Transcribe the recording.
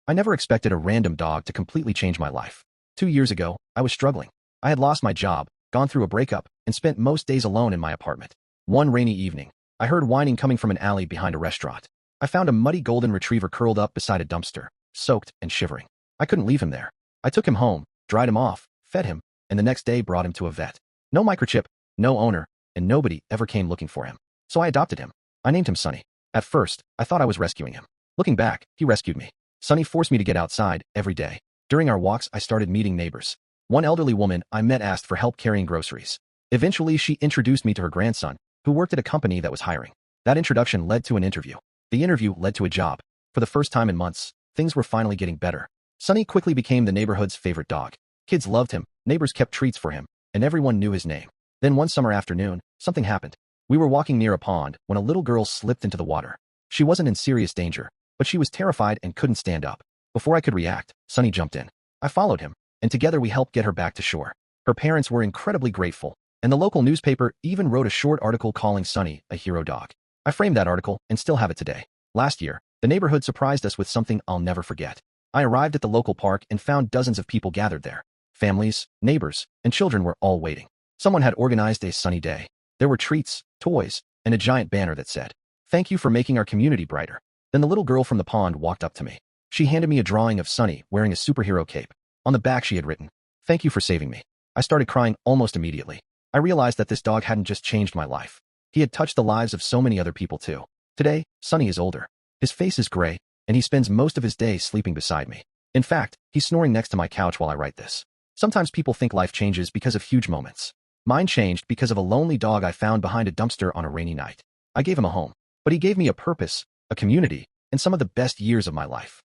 I never expected a random dog to completely change my life. 2 years ago, I was struggling. I had lost my job, gone through a breakup, and spent most days alone in my apartment. One rainy evening, I heard whining coming from an alley behind a restaurant. I found a muddy golden retriever curled up beside a dumpster, soaked and shivering. I couldn't leave him there. I took him home, dried him off, fed him, and the next day brought him to a vet. No microchip, no owner, and nobody ever came looking for him. So I adopted him. I named him Sunny. At first, I thought I was rescuing him. Looking back, he rescued me. Sunny forced me to get outside every day. During our walks, I started meeting neighbors. One elderly woman I met asked for help carrying groceries. Eventually, she introduced me to her grandson, who worked at a company that was hiring. That introduction led to an interview. The interview led to a job. For the first time in months, things were finally getting better. Sunny quickly became the neighborhood's favorite dog. Kids loved him, neighbors kept treats for him, and everyone knew his name. Then one summer afternoon, something happened. We were walking near a pond when a little girl slipped into the water. She wasn't in serious danger, but she was terrified and couldn't stand up. Before I could react, Sunny jumped in. I followed him, and together we helped get her back to shore. Her parents were incredibly grateful, and the local newspaper even wrote a short article calling Sunny a hero dog. I framed that article and still have it today. Last year, the neighborhood surprised us with something I'll never forget. I arrived at the local park and found dozens of people gathered there. Families, neighbors, and children were all waiting. Someone had organized a sunny day. There were treats, toys, and a giant banner that said, "Thank you for making our community brighter." Then the little girl from the pond walked up to me. She handed me a drawing of Sunny wearing a superhero cape. On the back she had written, "Thank you for saving me." I started crying almost immediately. I realized that this dog hadn't just changed my life. He had touched the lives of so many other people too. Today, Sunny is older. His face is gray, and he spends most of his day sleeping beside me. In fact, he's snoring next to my couch while I write this. Sometimes people think life changes because of huge moments. Mine changed because of a lonely dog I found behind a dumpster on a rainy night. I gave him a home, but he gave me a purpose, a community, and some of the best years of my life.